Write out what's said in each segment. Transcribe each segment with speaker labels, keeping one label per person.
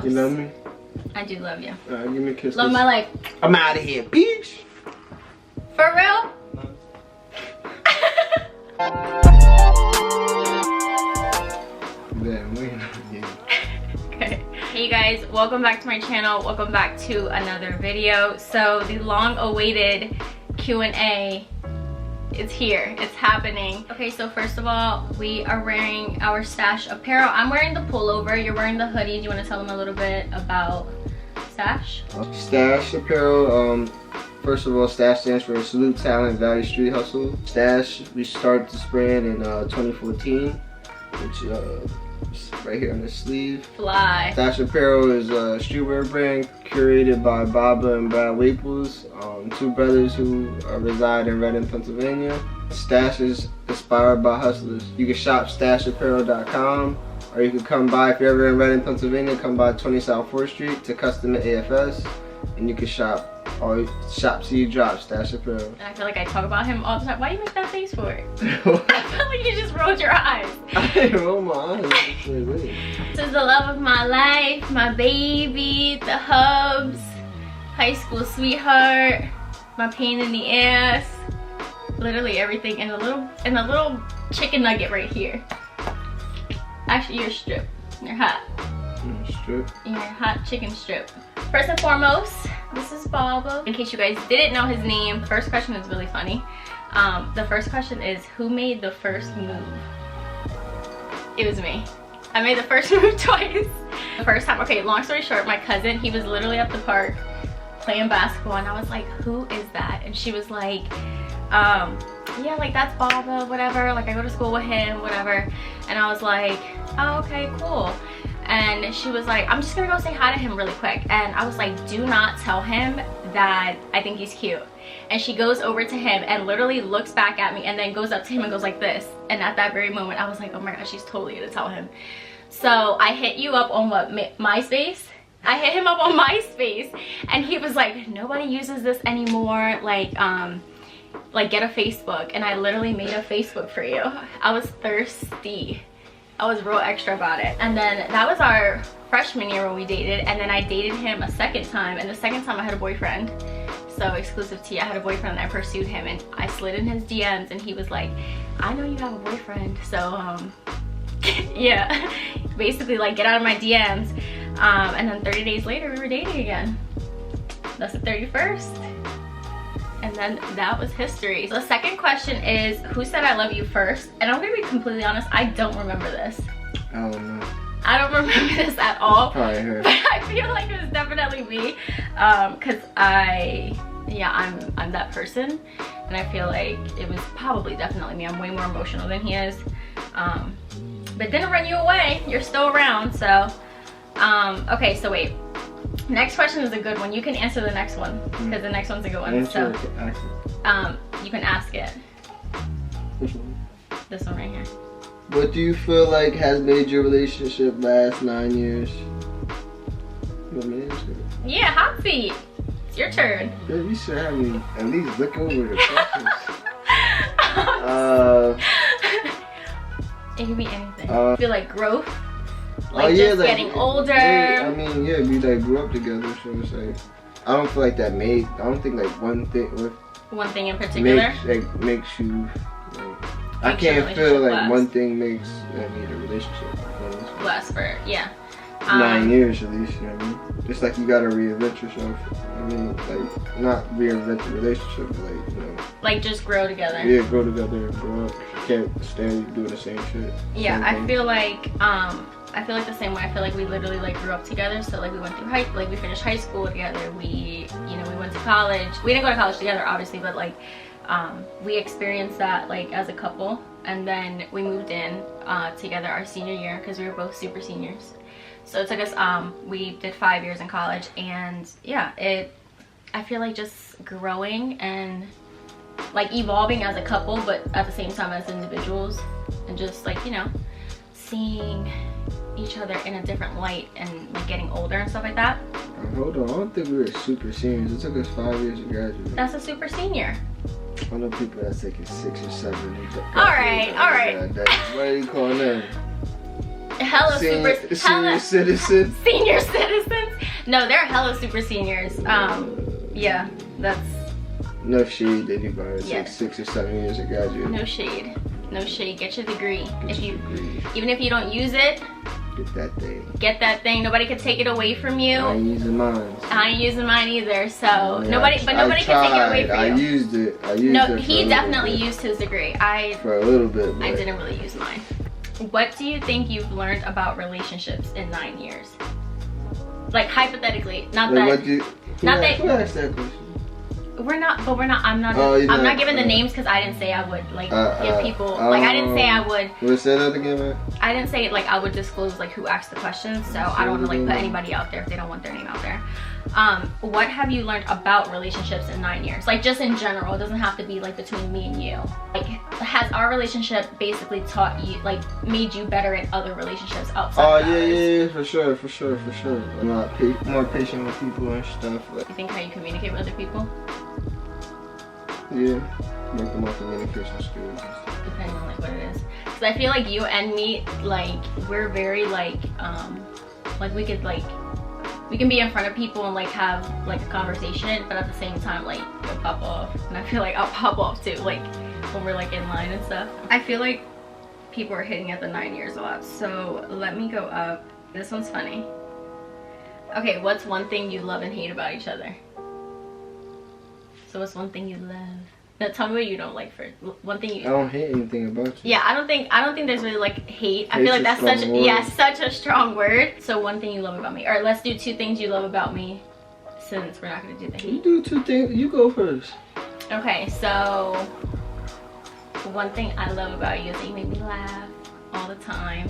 Speaker 1: You love me?
Speaker 2: I do love you.
Speaker 1: Alright, give me a kiss.
Speaker 2: Love my life.
Speaker 1: I'm out of here, bitch.
Speaker 2: For real? Okay. Hey guys, welcome back to my channel. Welcome back to another video. So the long-awaited Q&A is here. It's happening. Okay, so first of all, we are wearing our Stash apparel. I'm wearing the pullover. You're wearing the hoodie. Do you want to tell them a little bit about Stash?
Speaker 1: Stash apparel. First of all, Stash stands for Salute Talent Value Street Hustle. Stash, we started this brand in 2014, which is right here on the sleeve.
Speaker 2: Fly.
Speaker 1: Stash apparel is a streetwear brand curated by Baba and Brad Waples, two brothers who reside in Reading, Pennsylvania. Stash is inspired by hustlers. You can shop stashapparel.com, or you can come by, if you're ever in Reading, Pennsylvania, come by 20 South 4th Street to Custom at AFS, and you can shop till you drop Stash apparel.
Speaker 2: And I feel like I talk about him all the time. Why do you make that face for it? I feel like you just rolled your eyes.
Speaker 1: I didn't roll my eyes.
Speaker 2: This is the love of my life, my baby, the hubs, high school sweetheart, my pain in the ass, literally everything, and a little chicken nugget right here. Actually, you're a strip. You're hot.
Speaker 1: Strip.
Speaker 2: You're a hot chicken strip. First and foremost, this is Baba. In case you guys didn't know his name, the first question is really funny. The first question is, who made the first move? It was me. I made the first move twice. The first time, okay, long story short, my cousin, he was literally at the park playing basketball, and I was like, who is that? And she was like, yeah, like that's Baba, whatever, like I go to school with him, whatever. And I was like, oh, okay, cool. And she was like, I'm just gonna go say hi to him really quick. And I was like, do not tell him that I think he's cute. And she goes over to him and literally looks back at me and then goes up to him and goes like this. And at that very moment, I was like, oh my gosh, she's totally gonna tell him. So I hit you up on what, MySpace? I hit him up on MySpace, and he was like, nobody uses this anymore. Like get a Facebook. And I literally made a Facebook for you. I was thirsty. I was real extra about it. And then that was our freshman year when we dated, and then I dated him a second time, and the second time I had a boyfriend. So exclusive tea, I had a boyfriend, and I pursued him, and I slid in his DMs, and he was like, I know you have a boyfriend, so yeah, basically like get out of my DMs. And then 30 days later we were dating again. That's the 31st. And then that was history. So the second question is, who said I love you first? And I'm gonna be completely honest, I don't remember this.
Speaker 1: I don't know.
Speaker 2: I don't remember this at all.
Speaker 1: Probably her.
Speaker 2: But I feel like it was definitely me. Cause I'm that person. And I feel like it was probably definitely me. I'm way more emotional than he is. But didn't run you away. You're still around, so. Okay, so wait. Next question is a good one. You can answer the next one because the next one's a good one. So, you can ask it.
Speaker 1: Which one?
Speaker 2: This one right here.
Speaker 1: What do you feel like has made your relationship last 9 years? You want me to answer it?
Speaker 2: Yeah, hot seat. It's your turn.
Speaker 1: Yeah, you should have me at least look over the questions.
Speaker 2: It could be anything. I feel like growth. Like
Speaker 1: yeah,
Speaker 2: just
Speaker 1: like,
Speaker 2: getting older.
Speaker 1: Yeah, I mean, yeah, we like grew up together, so it's like, I don't feel like that I don't think like one thing in particular makes you, like, I can't feel like one thing makes me the relationship
Speaker 2: last for, yeah.
Speaker 1: 9 years at least, you know what I mean? It's like you gotta reinvent yourself. I mean, like, not reinvent the relationship, but like, you know.
Speaker 2: Like just grow together.
Speaker 1: Yeah, grow together and grow up. You can't stay doing the same shit.
Speaker 2: Yeah, I feel like the same way. I feel like we literally like grew up together. So like we went through we finished high school together. We went to college. We didn't go to college together, obviously, but like we experienced that like as a couple. And then we moved in together our senior year because we were both super seniors. So it took us, we did 5 years in college, and yeah, I feel like just growing and like evolving as a couple, but at the same time as individuals, and just like, you know, seeing each other in a different light and like getting older and stuff like that.
Speaker 1: Hold on, I don't think we were super seniors. It took us 5 years to graduate.
Speaker 2: That's a super senior.
Speaker 1: I know people that's taking 6 or 7.
Speaker 2: Alright, alright.
Speaker 1: What are you calling them?
Speaker 2: Hello,
Speaker 1: senior citizen.
Speaker 2: Senior citizen. No, they're hella super seniors. Yeah, that's...
Speaker 1: No shade to anybody. It's
Speaker 2: Yeah.
Speaker 1: like 6 or 7 years to graduate.
Speaker 2: No shade. No shade. Get your degree.
Speaker 1: Get your degree.
Speaker 2: Even if you don't use it,
Speaker 1: Get that thing.
Speaker 2: get that thing. Nobody can take it away from you.
Speaker 1: I ain't using mine.
Speaker 2: I ain't using mine either. So
Speaker 1: Yeah,
Speaker 2: nobody can take it away from you.
Speaker 1: I used it.
Speaker 2: No,
Speaker 1: for
Speaker 2: he
Speaker 1: a
Speaker 2: definitely
Speaker 1: little bit.
Speaker 2: used his degree.
Speaker 1: For a little bit, but
Speaker 2: I didn't really use mine. What do you think you've learned about relationships in 9 years? Like hypothetically, not
Speaker 1: Wait,
Speaker 2: that.
Speaker 1: who
Speaker 2: not
Speaker 1: asked
Speaker 2: that-
Speaker 1: that question?
Speaker 2: We're not. I'm not.
Speaker 1: Oh, you're
Speaker 2: I'm not
Speaker 1: not-
Speaker 2: giving the names because I didn't say I would like give people.
Speaker 1: I
Speaker 2: didn't say I would.
Speaker 1: Let's say that again, man.
Speaker 2: I didn't say like I would disclose like who asked the questions. So I don't want to like put anybody out there if they don't want their name out there. What have you learned about relationships in 9 years? Like just in general. It doesn't have to be like between me and you. Like has our relationship basically taught you, like made you better in other relationships outside?
Speaker 1: Oh
Speaker 2: of ours?
Speaker 1: yeah, for sure. I'm not more patient with people and stuff. Like,
Speaker 2: You think how you communicate with other people?
Speaker 1: yeah, working on communication skills and stuff.
Speaker 2: Depending on like what it is. Because I feel like you and me, like we're very like we could like we can be in front of people and like have like a conversation, but at the same time like you'll pop off, and I feel like I'll pop off too, like when we're like in line and stuff. I feel like people are hitting at the 9 years a lot, so let me go up. This one's funny. Okay, what's one thing you love and hate about each other? So what's one thing you love? Now tell me what you don't like first. One thing you...
Speaker 1: I don't hate anything about you.
Speaker 2: Yeah, I don't think there's really like hate. I
Speaker 1: Hate's
Speaker 2: feel like
Speaker 1: a
Speaker 2: that's
Speaker 1: strong
Speaker 2: such a strong word. So one thing you love about me. Or let's do 2 things you love about me, since we're not gonna do the
Speaker 1: You
Speaker 2: hate.
Speaker 1: do 2 things. You go first.
Speaker 2: Okay, so one thing I love about you is that you make me laugh all the time.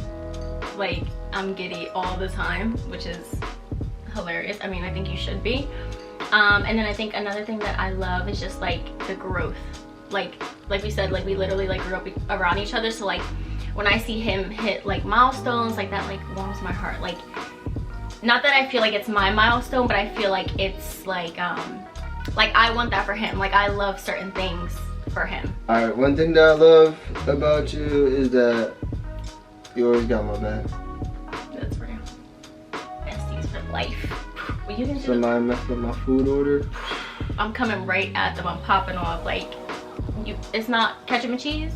Speaker 2: Like I'm giddy all the time, which is hilarious. I mean, I think you should be. And then I think another thing that I love is just like the growth. Like we said, like we literally like grew up around each other. So like when I see him hit like milestones like that, like warms my heart. Like not that I feel like it's my milestone, but I feel like it's like I want that for him. Like I love certain things for him.
Speaker 1: Alright, one thing that I love about you is that you always got my back.
Speaker 2: That's real. Besties for life. Well, you can do
Speaker 1: Somebody messed with my food order.
Speaker 2: I'm coming right at them. I'm popping off. Like, it's not ketchup and cheese.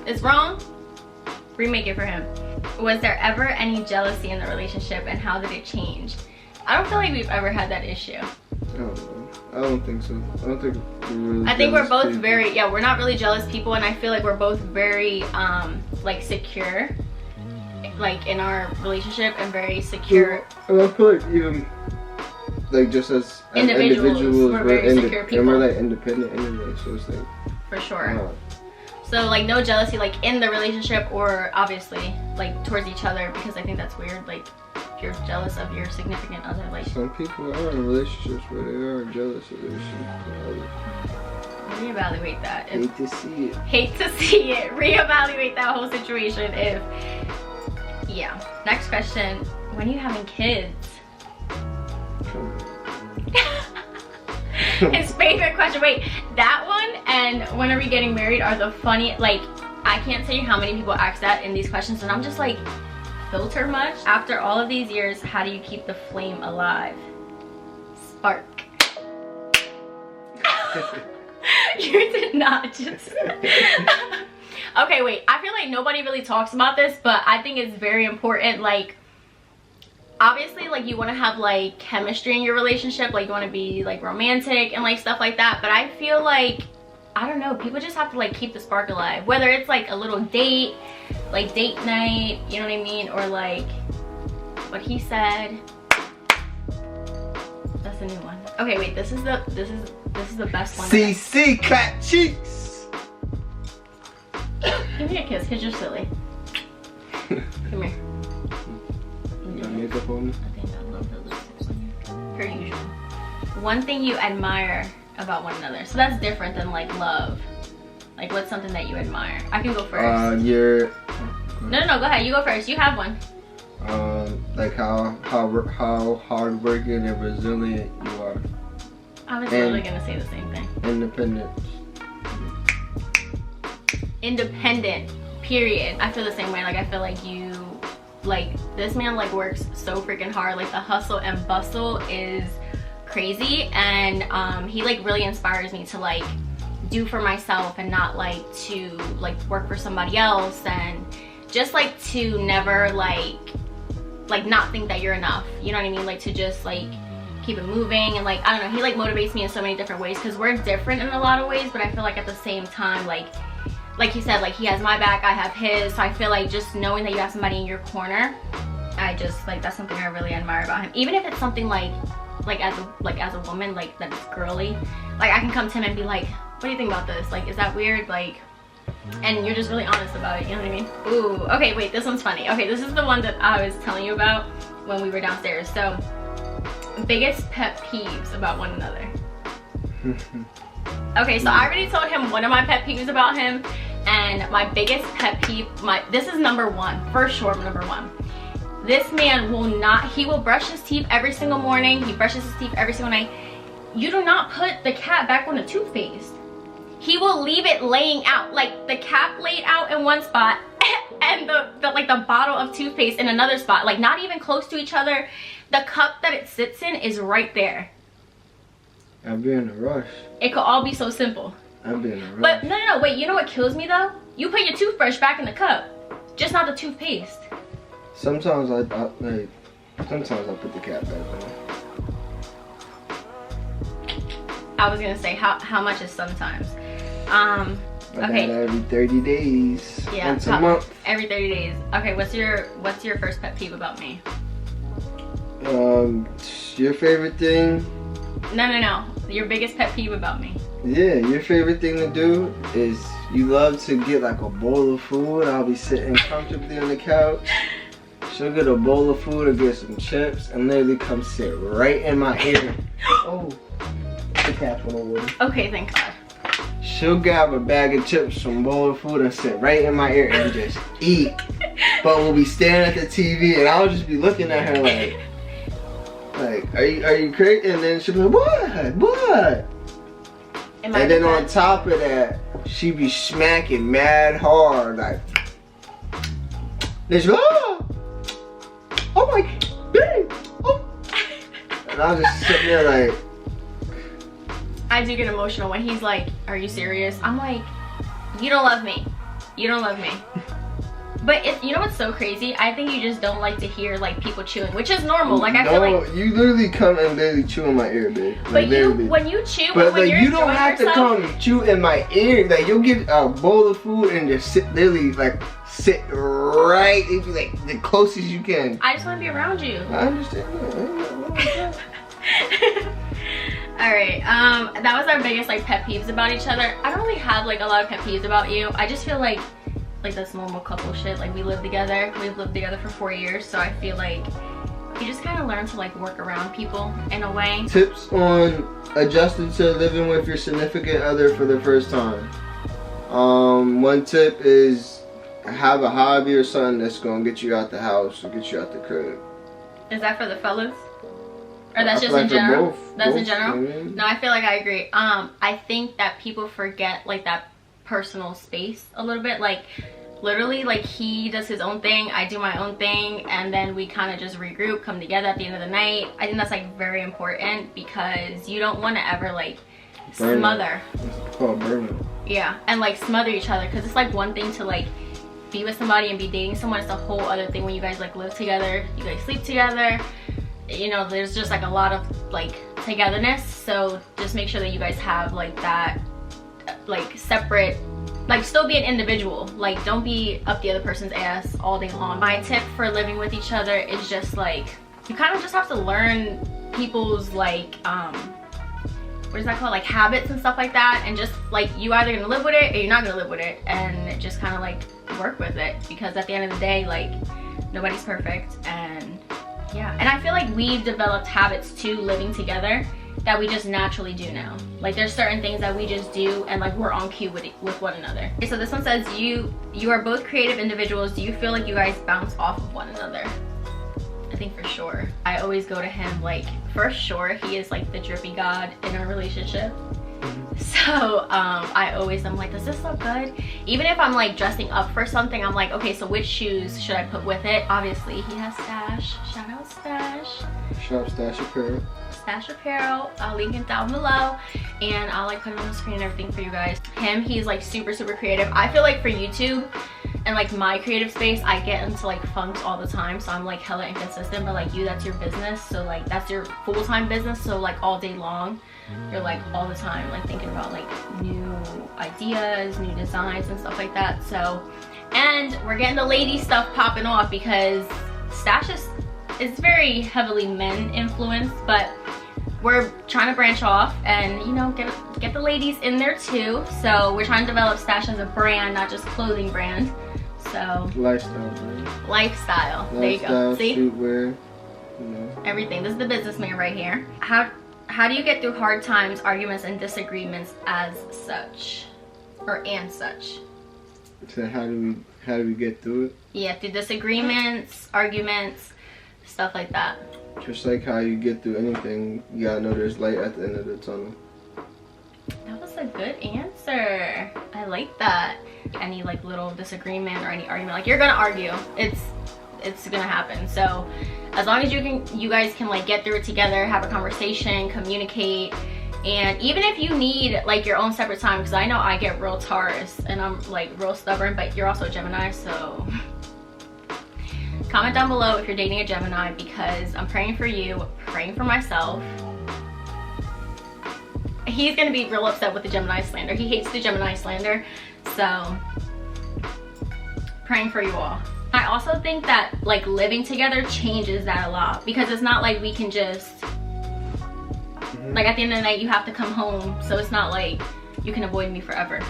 Speaker 2: It's wrong. Remake it for him. Was there ever any jealousy in the relationship, and how did it change? I don't feel like we've ever had that issue.
Speaker 1: I don't know. I don't think so. I don't think we're really
Speaker 2: I think we're
Speaker 1: jealous
Speaker 2: both
Speaker 1: people.
Speaker 2: very, yeah, we're not really jealous people, and I feel like we're both very, like, secure, like, in our relationship, and very secure.
Speaker 1: And I feel like even, like, just as individuals,
Speaker 2: we're very secure people.
Speaker 1: And we're, like, independent anyway, so it's like...
Speaker 2: For sure. So, like, no jealousy, like, in the relationship, or obviously, like, towards each other, because I think that's weird, like, if you're jealous of your significant other, like...
Speaker 1: Some people are in relationships where they are jealous of their significant other.
Speaker 2: Reevaluate that.
Speaker 1: Hate to see it.
Speaker 2: Hate to see it. Reevaluate that whole situation if... Yeah. Next question. When are you having kids? His favorite question. Wait, that one and when are we getting married are the funny, like, I can't tell you how many people ask that in these questions, and I'm just like, filter much? After all of these years, how do you keep the flame alive? Spark. You did not just... Okay, wait, I feel like nobody really talks about this, but I think it's very important. Like, obviously, like, you want to have like chemistry in your relationship, like you want to be like romantic and like stuff like that, but I feel like, I don't know, people just have to like keep the spark alive, whether it's like a little date, like date night, you know what I mean, or like what he said. That's a new one. Okay, wait, this is the best one.
Speaker 1: CC clap cheeks.
Speaker 2: Give me a kiss, cause you're silly. Come here.
Speaker 1: Got makeup on me.
Speaker 2: I think I love the lipsticks on you. Per usual. One thing you admire about one another. So that's different than like love. Like what's something that you admire? I can go first. No, go ahead. You go first. You have one.
Speaker 1: Like how hardworking and resilient you are.
Speaker 2: I was literally gonna say the same thing.
Speaker 1: Independent.
Speaker 2: Independent. Period. I feel the same way. Like I feel like you Like, this man like works so freaking hard. Like, the hustle and bustle is crazy, and he like really inspires me to like do for myself and not like to like work for somebody else, and just like to never like not think that you're enough, you know what I mean? Like, to just like keep it moving, and like, I don't know, he like motivates me in so many different ways, because we're different in a lot of ways, but I feel like at the same time, like he said, like, he has my back, I have his. So I feel like just knowing that you have somebody in your corner, I just like, that's something I really admire about him. Even if it's something like as a woman, like that is girly, like I can come to him and be like, what do you think about this? Like, is that weird? Like, and you're just really honest about it, you know what I mean? Ooh, okay, wait, this one's funny. Okay, this is the one that I was telling you about when we were downstairs. So, biggest pet peeves about one another. Okay, so I already told him one of my pet peeves about him, and my biggest pet peeve, this is number one, for sure, number one. This man will not, he will brush his teeth every single morning, he brushes his teeth every single night. You do not put the cap back on the toothpaste. He will leave it laying out, like the cap laid out in one spot and the bottle of toothpaste in another spot, like not even close to each other. The cup that it sits in is right there.
Speaker 1: I'd be in a rush.
Speaker 2: It could all be so simple.
Speaker 1: I'd be in a rush.
Speaker 2: But no, wait, you know what kills me though? You put your toothbrush back in the cup, just not the toothpaste.
Speaker 1: Sometimes sometimes I put the cap back on.
Speaker 2: I was gonna say, how much is sometimes? Okay.
Speaker 1: Every 30 days.
Speaker 2: Yeah.
Speaker 1: Once a month.
Speaker 2: Every 30 days. Okay, what's your first pet peeve about me?
Speaker 1: Your favorite thing?
Speaker 2: No. Your biggest pet peeve about me.
Speaker 1: Yeah, your favorite thing to do is you love to get like a bowl of food. I'll be sitting comfortably on the couch. She'll get a bowl of food or get some chips and literally come sit right in my ear. Oh, the cat's went over.
Speaker 2: Okay, thank God.
Speaker 1: She'll grab a bag of chips from a bowl of food and sit right in my ear and just eat. But we'll be staring at the TV and I'll just be looking at her like, are you crazy? And then she'll be like, what? And then on top of that, she be smacking mad hard, like. Then she oh my, babe, oh. And I'll just sit there like.
Speaker 2: I do get emotional when he's like, are you serious? I'm like, you don't love me. You don't love me. But you know what's so crazy? I think you just don't like to hear like people chewing, which is normal. Like, I feel like
Speaker 1: you literally come and literally chew in my ear, babe. Like,
Speaker 2: but when you chew,
Speaker 1: but
Speaker 2: when
Speaker 1: like,
Speaker 2: you're
Speaker 1: you don't have
Speaker 2: yourself,
Speaker 1: to come chew in my ear. Like, you'll get a bowl of food and just sit right, if you like the closest you can.
Speaker 2: I just want to be around you.
Speaker 1: I understand that.
Speaker 2: Alright, that was our biggest like pet peeves about each other. I don't really have like a lot of pet peeves about you. I just feel like that's normal couple shit. Like, we live together. We've lived together for 4 years, so I feel like you just kind of learn to like work around people in a way.
Speaker 1: Tips on adjusting to living with your significant other for the first time. One tip is have a hobby or something that's gonna get you out the house or get you out the crib.
Speaker 2: Is that for the fellas? Or that's just in general? That's in general? No, I feel like I agree. I think that people forget like that personal space a little bit. Like, literally, like, he does his own thing, I do my own thing, and then we kind of just regroup, come together at the end of the night. I think that's like very important, because you don't want to ever like smother.
Speaker 1: It's called burnout. Yeah,
Speaker 2: and like smother each other, because it's like one thing to like be with somebody and be dating someone. It's a whole other thing when you guys like live together, you guys sleep together. You know, there's just like a lot of like togetherness. So just make sure that you guys have like that like separate, like, still be an individual. Like, don't be up the other person's ass all day long. My tip for living with each other is just like, you kind of just have to learn people's like what is that called, like habits and stuff like that, and just like, you either gonna live with it or you're not gonna live with it, and just kind of like work with it, because at the end of the day, like, nobody's perfect. And yeah, and I feel like we've developed habits too living together that we just naturally do now. Like, there's certain things that we just do, and like, we're on cue with one another. Okay, so this one says, you are both creative individuals. Do you feel like you guys bounce off of one another? I think for sure. I always go to him, like, for sure he is like the drippy god in our relationship. So I'm like, does this look good? Even if I'm like dressing up for something, I'm like, okay, so which shoes should I put with it? Obviously he has Stash. Shout out Stash.
Speaker 1: Shop Stash Apparel.
Speaker 2: Stash Apparel. I'll link it down below, and I'll like put it on the screen and everything for you guys. He's like super creative. I feel like for YouTube and like my creative space, I get into like funks all the time, so I'm like hella inconsistent. But like you, that's your business, so like that's your full-time business, so like all day long you're like all the time like thinking about like new ideas, new designs and stuff like that. So, and we're getting the lady stuff popping off because Stash is very heavily men influenced, but we're trying to branch off and, you know, get the ladies in there too. So we're trying to develop Stash as a brand, not just clothing brand. So
Speaker 1: Lifestyle brand.
Speaker 2: Lifestyle. There you go. See?
Speaker 1: Streetwear, you know.
Speaker 2: Everything. This is the businessman right here. How do you get through hard times, arguments, and disagreements as such? And such.
Speaker 1: So how do we get through it?
Speaker 2: Yeah, through disagreements, arguments, stuff like that.
Speaker 1: Just like how you get through anything, you gotta know there's light at the end of the tunnel.
Speaker 2: That was a good answer. I like that. Any like little disagreement or any argument, like you're gonna argue. It's gonna happen. So as long as you guys can like get through it together, have a conversation, communicate, and even if you need like your own separate time, because I know I get real Taurus and I'm like real stubborn, but you're also a Gemini, so comment down below if you're dating a Gemini, because I'm praying for you, praying for myself. He's gonna be real upset with the Gemini slander. He hates the Gemini slander, so praying for you all. I also think that like living together changes that a lot, because it's not like we can just like at the end of the night you have to come home, so it's not like you can avoid me forever.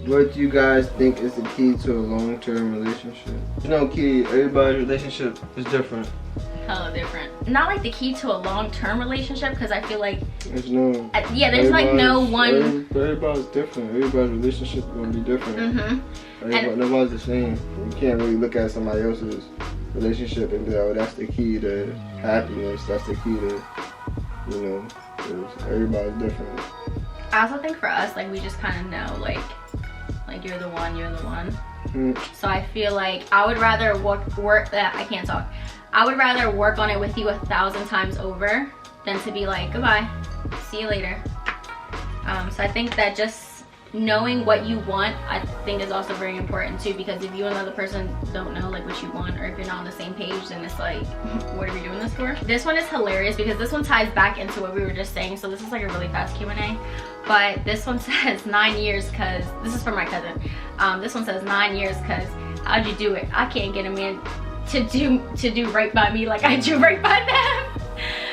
Speaker 1: What do you guys think is the key to a long-term relationship? There's no key. Everybody's relationship is different.
Speaker 2: Hella different. Not like the key to a long-term relationship, because I feel like
Speaker 1: there's no.
Speaker 2: Yeah, there's like no one.
Speaker 1: Everybody's different. Everybody's relationship is gonna be different. Nobody's the same. You can't really look at somebody else's relationship and be like, oh, that's the key to happiness. That's the key to, you know, 'cause everybody's different.
Speaker 2: I also think for us, like we just kind of know, like you're the one, you're the one. So I feel like I would rather work that I can't talk. I would rather work on it with you 1,000 times over than to be like, goodbye, see you later. So I think that just knowing what you want, I think is also very important too, because if you and another person don't know like what you want, or if you're not on the same page, then it's like, what are we doing this for? This one is hilarious because this one ties back into what we were just saying. So this is like a really fast Q&A, but this one says 9 years cause, this is for my cousin. This one says 9 years cause, how'd you do it? I can't get a man to do right by me like I do right by them.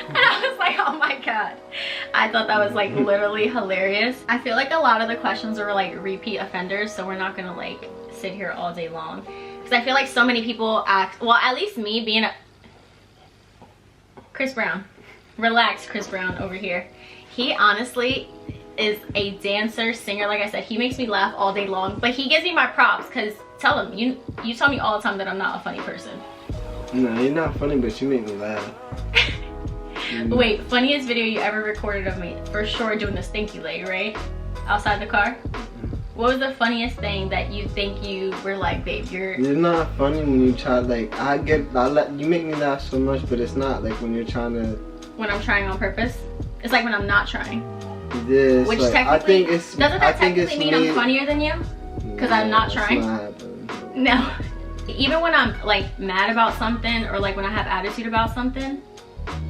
Speaker 2: And I was like, oh my god. I thought that was like literally hilarious. I feel like a lot of the questions were like repeat offenders, so we're not gonna like sit here all day long. Because I feel like so many people ask, well, at least me being a Chris Brown. Relax, Chris Brown over here. He honestly is a dancer, singer, like I said. He makes me laugh all day long, but he gives me my props because tell him, you tell me all the time that I'm not a funny person.
Speaker 1: No, you're not funny, but you make me laugh.
Speaker 2: Wait, funniest video you ever recorded of me? For sure doing the stinky leg, right? Outside the car? What was the funniest thing that you think you were like, babe, you're
Speaker 1: not funny when you try, like, you make me laugh so much, but it's not like when you're trying to. When
Speaker 2: I'm trying on purpose? It's like when I'm not trying.
Speaker 1: Yes.
Speaker 2: Which
Speaker 1: like,
Speaker 2: technically, doesn't that technically mean I'm funnier than you? Because I'm not trying? No. Even when I'm like mad about something, or like when I have attitude about something,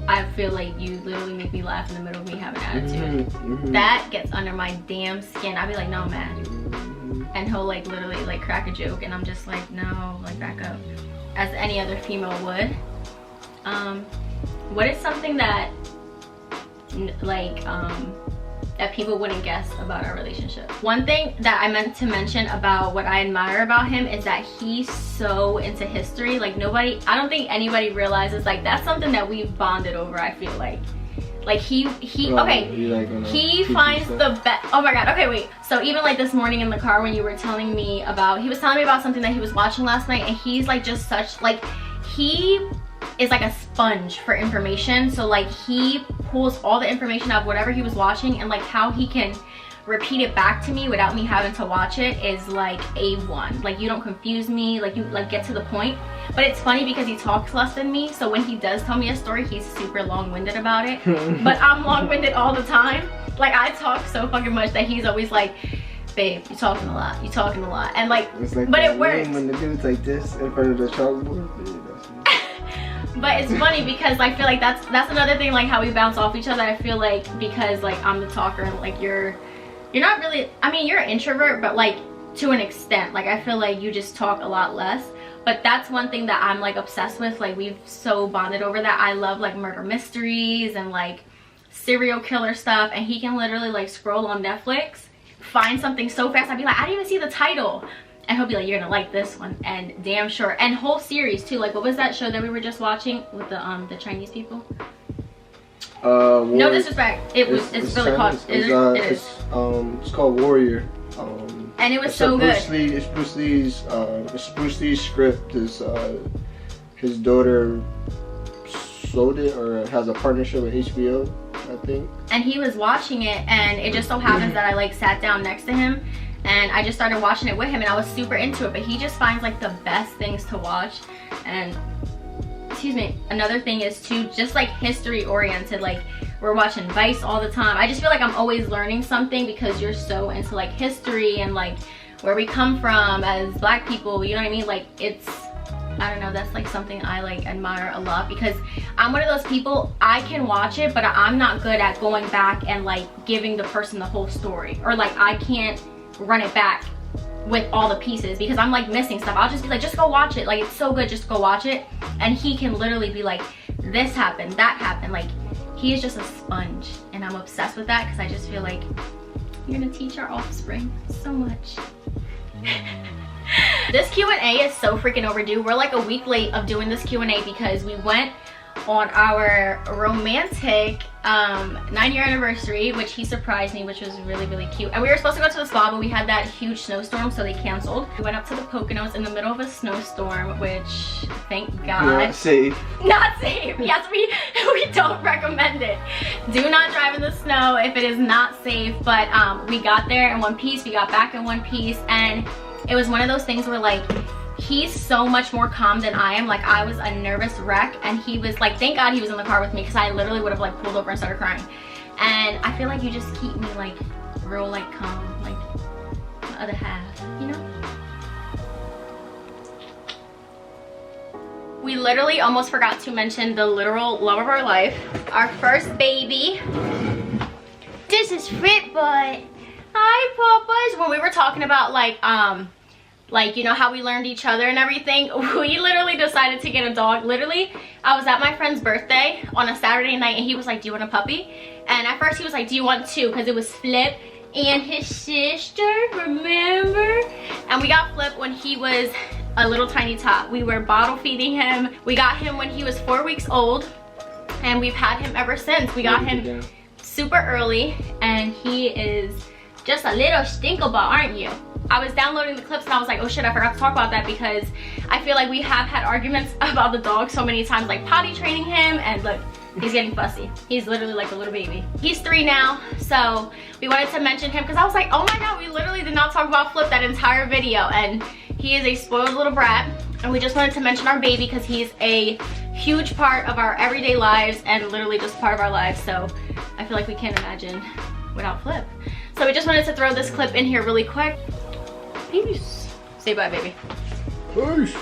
Speaker 2: I feel like you literally make me laugh in the middle of me having attitude. That gets under my damn skin. I'll be like, no, I'm mad. And he'll like literally like crack a joke and I'm just like, no, like back up. As any other female would. What is something that like that people wouldn't guess about our relationship? One thing that I meant to mention about what I admire about him is that he's so into history. Like I don't think anybody realizes, like that's something that we've bonded over. I feel like he finds the best. Oh my god. Okay, wait. So even like this morning in the car when you were telling me about, he was telling me about something that he was watching last night, and he's like just such like, he is like a sponge for information. So like he pulls all the information out of whatever he was watching, and like how he can repeat it back to me without me having to watch it is like A1. Like you don't confuse me, like you like get to the point. But it's funny because he talks less than me, so when he does tell me a story, he's super long-winded about it. But I'm long-winded all the time. Like I talk so fucking much that he's always like, babe, you talking a lot, and like,
Speaker 1: it's like
Speaker 2: but it works.
Speaker 1: When the dude's like this in front of the chalkboard.
Speaker 2: But it's funny because I feel like that's another thing, like how we bounce off each other. I feel like because like I'm the talker and like you're not really, I mean, you're an introvert, but like to an extent. Like I feel like you just talk a lot less. But that's one thing that I'm like obsessed with. Like we've so bonded over that. I love like murder mysteries and like serial killer stuff, and he can literally like scroll on Netflix, find something so fast. I'd be like, I didn't even see the title, and he'll be like, you're gonna like this one, and damn sure. And whole series too. Like what was that show that we were just watching with the Chinese people? No disrespect. It's really called.
Speaker 1: It's called Warrior.
Speaker 2: And it was so good.
Speaker 1: It's Bruce Lee's script. His daughter sold it or has a partnership with HBO, I think. And
Speaker 2: he was watching it, and it just so happens that I like sat down next to him, and I just started watching it with him, and I was super into it. But he just finds like the best things to watch. And excuse me, another thing is too, just like history oriented. Like we're watching Vice all the time. I just feel like I'm always learning something because you're so into like history and like where we come from as black people, you know what I mean? Like it's, I don't know, that's like something I like admire a lot, because I'm one of those people, I can watch it, but I'm not good at going back and like giving the person the whole story, or like I can't run it back with all the pieces because I'm like missing stuff. I'll just be like, just go watch it, like it's so good, just go watch it. And he can literally be like, this happened, that happened. Like he is just a sponge, and I'm obsessed with that because I just feel like you're gonna teach our offspring so much. This Q&A is so freaking overdue. We're like a week late of doing this Q&A because we went on our romantic 9-year anniversary, which he surprised me, which was really, really cute. And we were supposed to go to the spa, but we had that huge snowstorm, so they canceled. We went up to the Poconos in the middle of a snowstorm, which, thank God.
Speaker 1: Not safe.
Speaker 2: Not safe. Yes, we don't recommend it. Do not drive in the snow if it is not safe. But we got there in one piece, we got back in one piece, and it was one of those things where like, he's so much more calm than I am. Like I was a nervous wreck, and he was like, thank God he was in the car with me, because I literally would have like pulled over and started crying. And I feel like you just keep me like real like calm, like the other half, you know? We literally almost forgot to mention the literal love of our life, our first baby. This is Fit Butt. Hi, Papas. When we were talking about like, you know, how we learned each other and everything, we literally decided to get a dog. Literally, I was at my friend's birthday on a Saturday night, and he was like, do you want a puppy? And at first he was like, do you want two? Because it was Flip and his sister, remember? And we got Flip when he was a little tiny tot. We were bottle feeding him. We got him when he was 4 weeks old, and we've had him ever since. We got him super early, and he is just a little stinkable, aren't you? I was downloading the clips and I was like, oh shit, I forgot to talk about that, because I feel like we have had arguments about the dog so many times, like potty training him, and look, he's getting fussy. He's literally like a little baby. He's 3 now, so we wanted to mention him because I was like, oh my God, we literally did not talk about Flip that entire video, and he is a spoiled little brat, and we just wanted to mention our baby because he's a huge part of our everyday lives and literally just part of our lives, so I feel like we can't imagine without Flip. So we just wanted to throw this clip in here really quick. Peace. Say bye, baby.
Speaker 1: Peace.